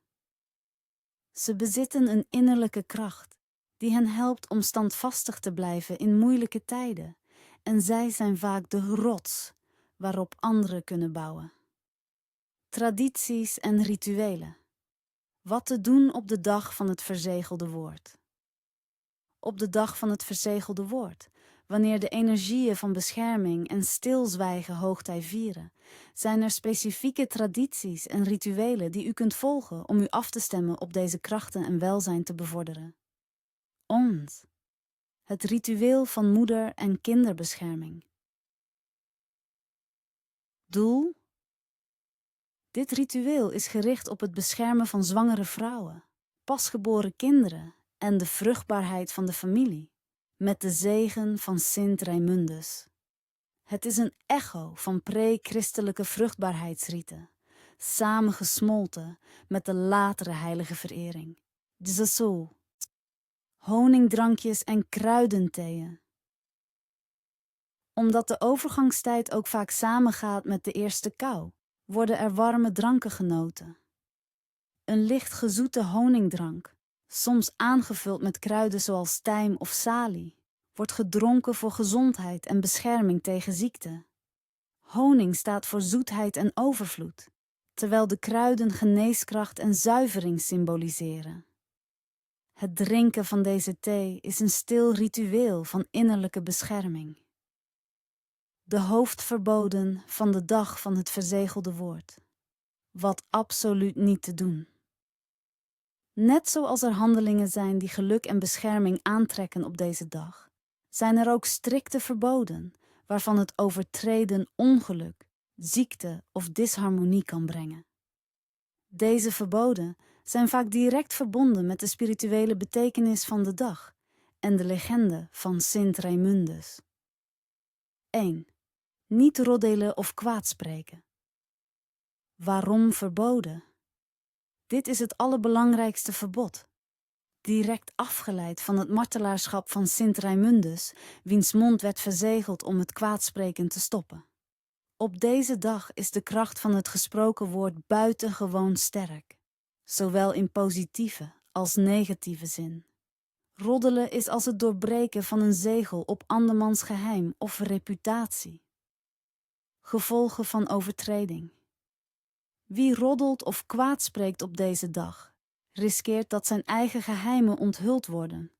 [SPEAKER 1] Ze bezitten een innerlijke kracht die hen helpt om standvastig te blijven in moeilijke tijden, en zij zijn vaak de rots waarop anderen kunnen bouwen. Tradities en rituelen. Wat te doen op de dag van het verzegelde woord. Op de dag van het verzegelde woord, wanneer de energieën van bescherming en stilzwijgen hoogtij vieren, zijn er specifieke tradities en rituelen die u kunt volgen om u af te stemmen op deze krachten en welzijn te bevorderen. Ons. Het ritueel van moeder- en kinderbescherming. Doel? Dit ritueel is gericht op het beschermen van zwangere vrouwen, pasgeboren kinderen en de vruchtbaarheid van de familie, met de zegen van Sint Raimundus. Het is een echo van pre-christelijke vruchtbaarheidsrieten, samengesmolten met de latere heilige verering. Jezus, honingdrankjes en kruidentheeën. Omdat de overgangstijd ook vaak samengaat met de eerste kou, worden er warme dranken genoten. Een licht gezoete honingdrank, soms aangevuld met kruiden zoals tijm of salie, wordt gedronken voor gezondheid en bescherming tegen ziekte. Honing staat voor zoetheid en overvloed, terwijl de kruiden geneeskracht en zuivering symboliseren. Het drinken van deze thee is een stil ritueel van innerlijke bescherming. De hoofdverboden van de dag van het verzegelde woord. Wat absoluut niet te doen. Net zoals er handelingen zijn die geluk en bescherming aantrekken op deze dag, zijn er ook strikte verboden, waarvan het overtreden ongeluk, ziekte of disharmonie kan brengen. Deze verboden zijn vaak direct verbonden met de spirituele betekenis van de dag en de legende van Sint Raimundus. 1. Niet roddelen of kwaadspreken. Waarom verboden? Dit is het allerbelangrijkste verbod, direct afgeleid van het martelaarschap van Sint Raimundus, wiens mond werd verzegeld om het kwaadspreken te stoppen. Op deze dag is de kracht van het gesproken woord buitengewoon sterk, zowel in positieve als negatieve zin. Roddelen is als het doorbreken van een zegel op andermans geheim of reputatie. Gevolgen van overtreding. Wie roddelt of kwaadspreekt op deze dag, riskeert dat zijn eigen geheimen onthuld worden,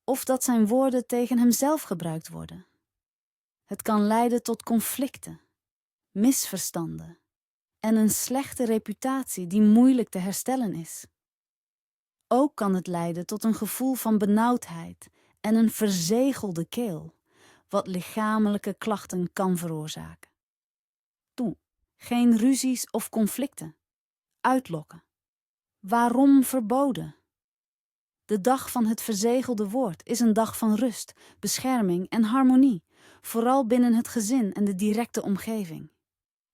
[SPEAKER 1] of dat zijn woorden tegen hemzelf gebruikt worden. Het kan leiden tot conflicten, misverstanden en een slechte reputatie die moeilijk te herstellen is. Ook kan het leiden tot een gevoel van benauwdheid en een verzegelde keel, wat lichamelijke klachten kan veroorzaken. Geen ruzies of conflicten. Uitlokken. Waarom verboden? De dag van het verzegelde woord is een dag van rust, bescherming en harmonie, vooral binnen het gezin en de directe omgeving.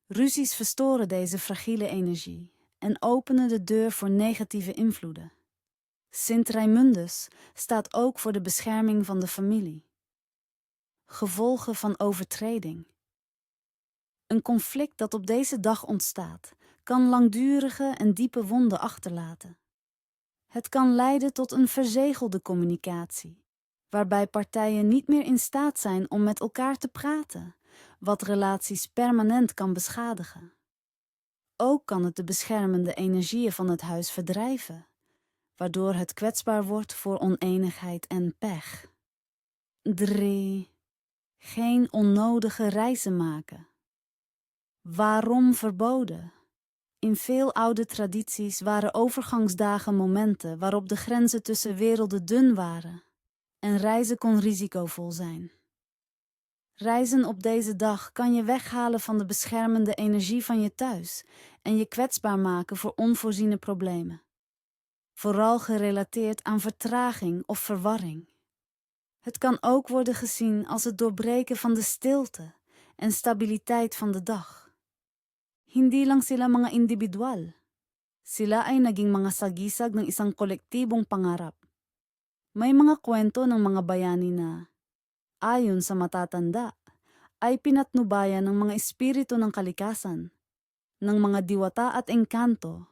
[SPEAKER 1] Ruzies verstoren deze fragiele energie en openen de deur voor negatieve invloeden. Sint Raimundus staat ook voor de bescherming van de familie. Gevolgen van overtreding. Een conflict dat op deze dag ontstaat, kan langdurige en diepe wonden achterlaten. Het kan leiden tot een verzegelde communicatie, waarbij partijen niet meer in staat zijn om met elkaar te praten, wat relaties permanent kan beschadigen. Ook kan het de beschermende energieën van het huis verdrijven, waardoor het kwetsbaar wordt voor oneenigheid en pech. 3. Geen onnodige reizen maken. Waarom verboden? In veel oude tradities waren overgangsdagen momenten waarop de grenzen tussen werelden dun waren en reizen kon risicovol zijn. Reizen op deze dag kan je weghalen van de beschermende energie van je thuis en je kwetsbaar maken voor onvoorziene problemen. Vooral gerelateerd aan vertraging of verwarring. Het kan ook worden gezien als het doorbreken van de stilte en stabiliteit van de dag. Hindi lang sila mga individual. Sila ay naging mga sagisag ng isang kolektibong pangarap. May mga kwento ng mga bayani na, ayon sa matatanda, ay pinatnubayan ng mga espiritu ng kalikasan, ng mga diwata at engkanto,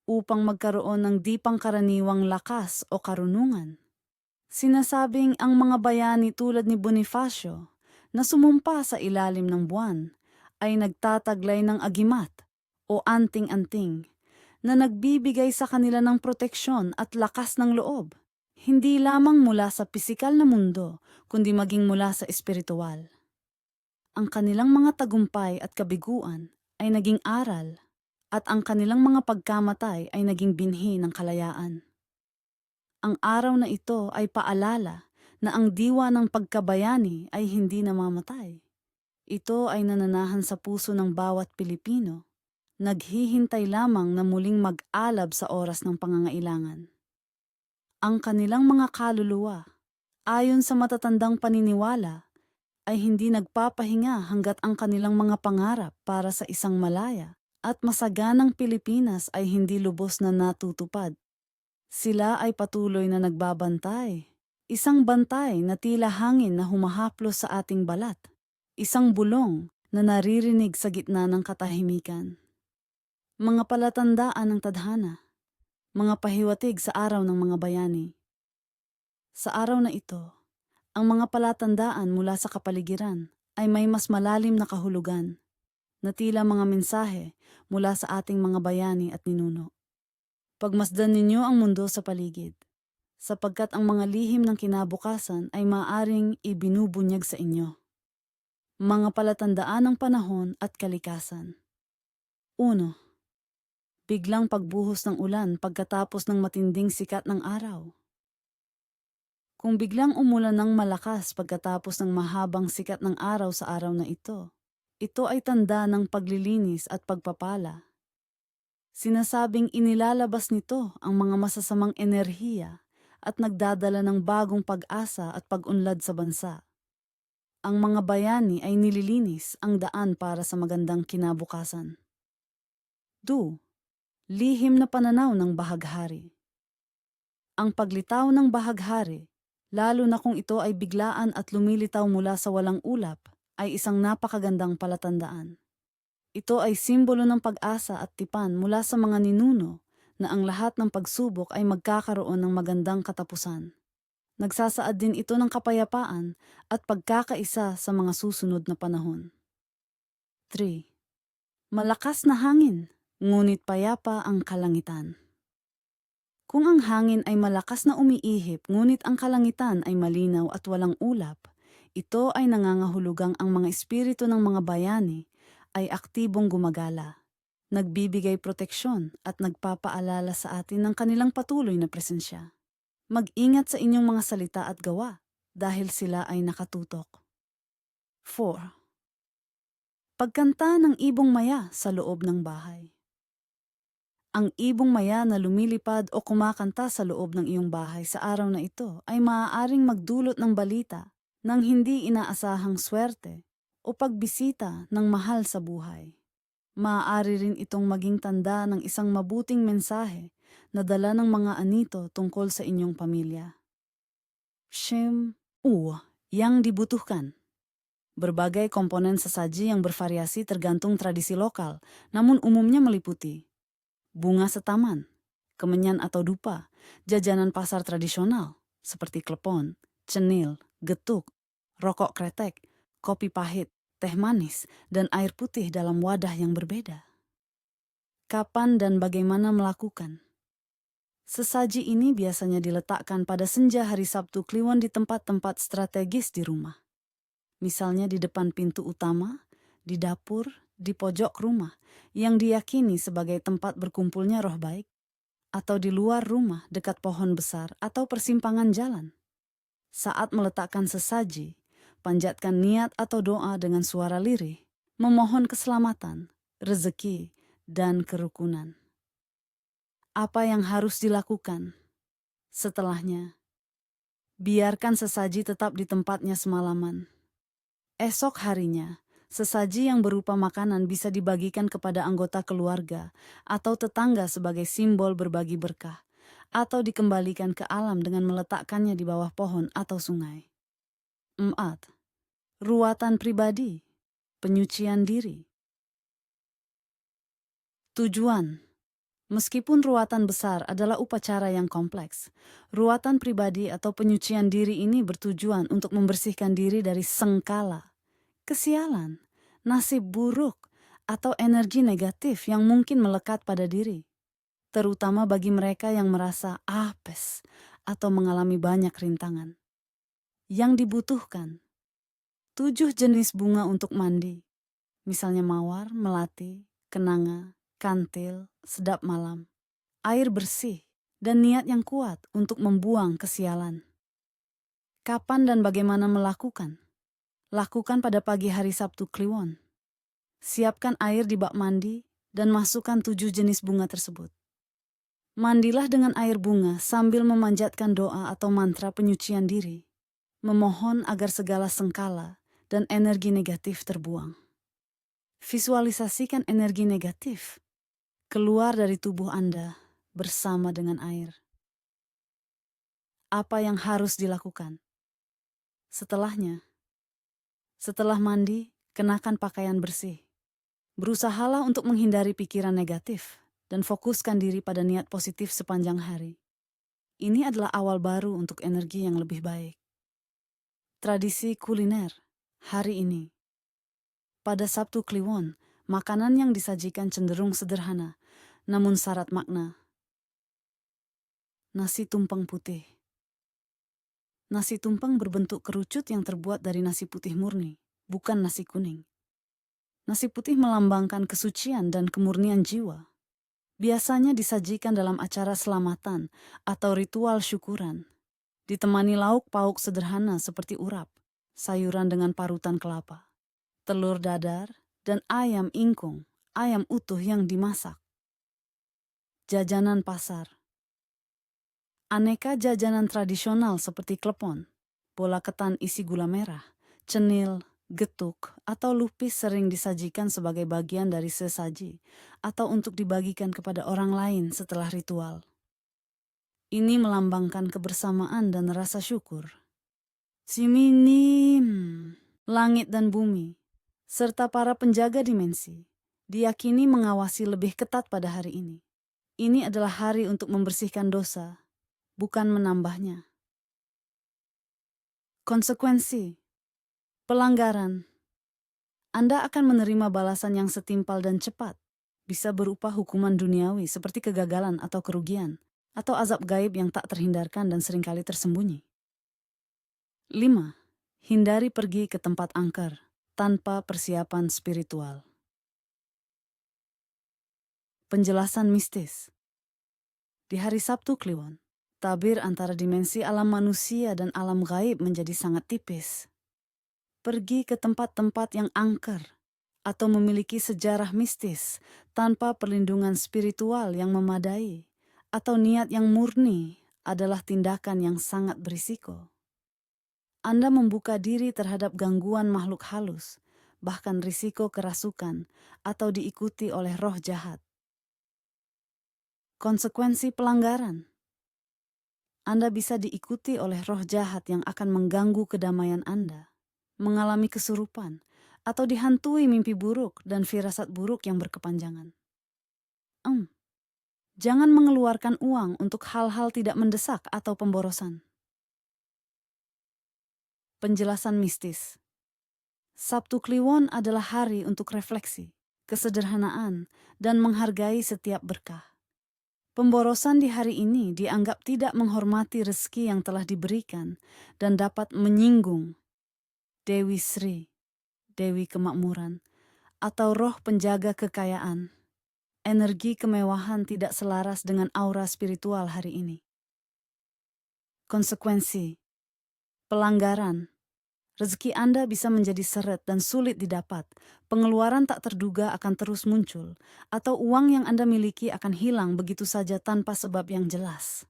[SPEAKER 1] upang magkaroon ng di pangkaraniwang lakas o karunungan. Sinasabing ang mga bayani tulad ni Bonifacio na sumumpa sa ilalim ng buwan ay nagtataglay ng agimat o anting-anting na nagbibigay sa kanila ng proteksyon at lakas ng loob, hindi lamang mula sa pisikal na mundo kundi maging mula sa espiritual. Ang kanilang mga tagumpay at kabiguan ay naging aral at ang kanilang mga pagkamatay ay naging binhi ng kalayaan. Ang araw na ito ay paalala na ang diwa ng pagkabayani ay hindi namamatay. Ito ay nananahan sa puso ng bawat Pilipino, naghihintay lamang na muling mag-alab sa oras ng pangangailangan. Ang kanilang mga kaluluwa, ayon sa matatandang paniniwala, ay hindi nagpapahinga hanggat ang kanilang mga pangarap para sa isang malaya at masaganang Pilipinas ay hindi lubos na natutupad. Sila ay patuloy na nagbabantay. Isang bantay na tila hangin na humahaplos sa ating balat. Isang bulong na naririnig sa gitna ng katahimikan. Mga palatandaan ng tadhana. Mga pahiwatig sa araw ng mga bayani. Sa araw na ito, ang mga palatandaan mula sa kapaligiran ay may mas malalim na kahulugan na tila mga mensahe mula sa ating mga bayani at ninuno. Pagmasdan ninyo ang mundo sa paligid, sapagkat ang mga lihim ng kinabukasan ay maaring ibinubunyag sa inyo. Mga palatandaan ng panahon at kalikasan. 1. Biglang pagbuhos ng ulan pagkatapos ng matinding sikat ng araw. Kung biglang umulan ng malakas pagkatapos ng mahabang sikat ng araw sa araw na ito ay tanda ng paglilinis at pagpapala. Sinasabing inilalabas nito ang mga masasamang enerhiya at nagdadala ng bagong pag-asa at pag-unlad sa bansa. Ang mga bayani ay nililinis ang daan para sa magandang kinabukasan. 2. Lihim na pananaw ng bahaghari. Ang paglitaw ng bahaghari, lalo na kung ito ay biglaan at lumilitaw mula sa walang ulap, ay isang napakagandang palatandaan. Ito ay simbolo ng pag-asa at tipan mula sa mga ninuno na ang lahat ng pagsubok ay magkakaroon ng magandang katapusan. Nagsasaad din ito ng kapayapaan at pagkakaisa sa mga susunod na panahon. 3. Malakas na hangin, ngunit payapa ang kalangitan. Kung ang hangin ay malakas na umiihip ngunit ang kalangitan ay malinaw at walang ulap, ito ay nangangahulugang ang mga espiritu ng mga bayani ay aktibong gumagala, nagbibigay proteksyon at nagpapaalala sa atin ng kanilang patuloy na presensya. Mag-ingat sa inyong mga salita at gawa dahil sila ay nakatutok. 4. Pagkanta ng ibong maya sa loob ng bahay. Ang ibong maya na lumilipad o kumakanta sa loob ng iyong bahay sa araw na ito ay maaaring magdulot ng balita ng hindi inaasahang swerte o pagbisita ng mahal sa buhay. Maaari rin itong maging tanda ng isang mabuting mensahe na dala ng mga anito tungkol sa inyong pamilya. Yang dibutuhkan. Berbagai komponen sesaji yang bervariasi tergantung tradisi lokal, namun umumnya meliputi bunga setaman, kemenyan atau dupa, jajanan pasar tradisional seperti klepon, cenil, getuk, rokok kretek, kopi pahit, teh manis, dan air putih dalam wadah yang berbeda. Kapan dan bagaimana melakukan? Sesaji ini biasanya diletakkan pada senja hari Sabtu Kliwon di tempat-tempat strategis di rumah. Misalnya di depan pintu utama, di dapur, di pojok rumah yang diyakini sebagai tempat berkumpulnya roh baik, atau di luar rumah dekat pohon besar atau persimpangan jalan. Saat meletakkan sesaji, panjatkan niat atau doa dengan suara lirih, memohon keselamatan, rezeki, dan kerukunan. Apa yang harus dilakukan? Setelahnya, biarkan sesaji tetap di tempatnya semalaman. Esok harinya, sesaji yang berupa makanan bisa dibagikan kepada anggota keluarga atau tetangga sebagai simbol berbagi berkah, atau dikembalikan ke alam dengan meletakkannya di bawah pohon atau sungai. 4. Ruatan pribadi, penyucian diri. Tujuan: Meskipun ruatan besar adalah upacara yang kompleks, ruatan pribadi atau penyucian diri ini bertujuan untuk membersihkan diri dari sengkala, kesialan, nasib buruk, atau energi negatif yang mungkin melekat pada diri, terutama bagi mereka yang merasa apes atau mengalami banyak rintangan. Yang dibutuhkan 7 jenis bunga untuk mandi, misalnya mawar, melati, kenanga, kantil, sedap malam, air bersih, dan niat yang kuat untuk membuang kesialan. Kapan dan bagaimana melakukan? Lakukan pada pagi hari Sabtu Kliwon. Siapkan air di bak mandi dan masukkan 7 jenis bunga tersebut. Mandilah dengan air bunga sambil memanjatkan doa atau mantra penyucian diri, memohon agar segala sengkala dan energi negatif terbuang. Visualisasikan energi negatif keluar dari tubuh Anda bersama dengan air. Apa yang harus dilakukan? Setelah mandi, kenakan pakaian bersih. Berusahalah untuk menghindari pikiran negatif dan fokuskan diri pada niat positif sepanjang hari. Ini adalah awal baru untuk energi yang lebih baik. Tradisi kuliner hari ini. Pada Sabtu Kliwon, makanan yang disajikan cenderung sederhana, namun syarat makna. Nasi tumpeng putih. Nasi tumpeng berbentuk kerucut yang terbuat dari nasi putih murni, bukan nasi kuning. Nasi putih melambangkan kesucian dan kemurnian jiwa. Biasanya disajikan dalam acara selamatan atau ritual syukuran, ditemani lauk pauk sederhana seperti urap, sayuran dengan parutan kelapa, telur dadar, dan ayam ingkung, ayam utuh yang dimasak. Jajanan pasar. Aneka jajanan tradisional seperti klepon, bola ketan isi gula merah, cenil, getuk, atau lupis sering disajikan sebagai bagian dari sesaji atau untuk dibagikan kepada orang lain setelah ritual. Ini melambangkan kebersamaan dan rasa syukur. Siminim, langit dan bumi, serta para penjaga dimensi, diyakini mengawasi lebih ketat pada hari ini. Ini adalah hari untuk membersihkan dosa, bukan menambahnya. Konsekuensi. Pelanggaran. Anda akan menerima balasan yang setimpal dan cepat. Bisa berupa hukuman duniawi seperti kegagalan atau kerugian, atau azab gaib yang tak terhindarkan dan seringkali tersembunyi. 5. Hindari pergi ke tempat angker tanpa persiapan spiritual. Penjelasan mistis. Di hari Sabtu Kliwon, tabir antara dimensi alam manusia dan alam gaib menjadi sangat tipis. Pergi ke tempat-tempat yang angker atau memiliki sejarah mistis tanpa perlindungan spiritual yang memadai atau niat yang murni adalah tindakan yang sangat berisiko. Anda membuka diri terhadap gangguan makhluk halus, bahkan risiko kerasukan atau diikuti oleh roh jahat. Konsekuensi pelanggaran. Anda bisa diikuti oleh roh jahat yang akan mengganggu kedamaian Anda, mengalami kesurupan, atau dihantui mimpi buruk dan firasat buruk yang berkepanjangan. Jangan mengeluarkan uang untuk hal-hal tidak mendesak atau pemborosan. Penjelasan mistis. Sabtu Kliwon adalah hari untuk refleksi, kesederhanaan, dan menghargai setiap berkah. Pemborosan di hari ini dianggap tidak menghormati rezeki yang telah diberikan dan dapat menyinggung Dewi Sri, Dewi Kemakmuran, atau roh penjaga kekayaan. Energi kemewahan tidak selaras dengan aura spiritual hari ini. Konsekuensi. Pelanggaran. Rezeki Anda bisa menjadi seret dan sulit didapat. Pengeluaran tak terduga akan terus muncul, atau uang yang Anda miliki akan hilang begitu saja tanpa sebab yang jelas.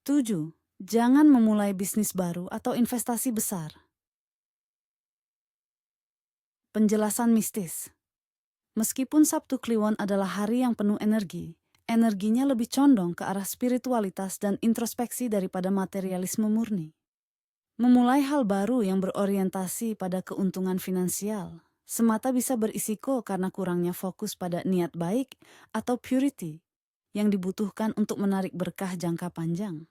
[SPEAKER 1] 7. Jangan memulai bisnis baru atau investasi besar. Penjelasan mistis. Meskipun Sabtu Kliwon adalah hari yang penuh energi, energinya lebih condong ke arah spiritualitas dan introspeksi daripada materialisme murni. Memulai hal baru yang berorientasi pada keuntungan finansial semata bisa berisiko karena kurangnya fokus pada niat baik atau purity yang dibutuhkan untuk menarik berkah jangka panjang.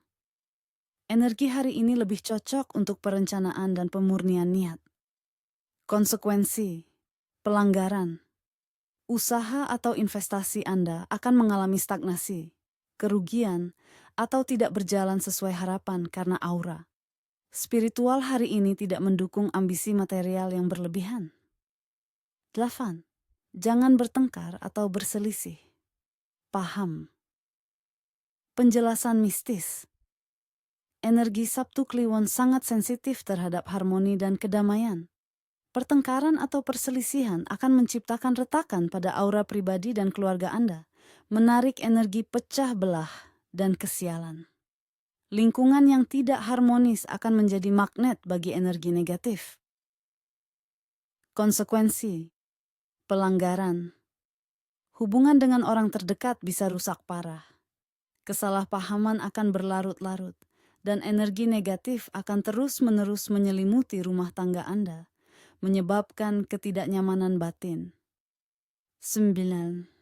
[SPEAKER 1] Energi hari ini lebih cocok untuk perencanaan dan pemurnian niat. Konsekuensi, pelanggaran, usaha atau investasi Anda akan mengalami stagnasi, kerugian, atau tidak berjalan sesuai harapan karena aura. Spiritual hari ini tidak mendukung ambisi material yang berlebihan. 8. Jangan bertengkar atau berselisih. Paham. Penjelasan mistis. Energi Sabtu Kliwon sangat sensitif terhadap harmoni dan kedamaian. Pertengkaran atau perselisihan akan menciptakan retakan pada aura pribadi dan keluarga Anda, menarik energi pecah belah dan kesialan. Lingkungan yang tidak harmonis akan menjadi magnet bagi energi negatif. Konsekuensi, pelanggaran. Hubungan dengan orang terdekat bisa rusak parah. Kesalahpahaman akan berlarut-larut, dan energi negatif akan terus-menerus menyelimuti rumah tangga Anda, menyebabkan ketidaknyamanan batin. 9.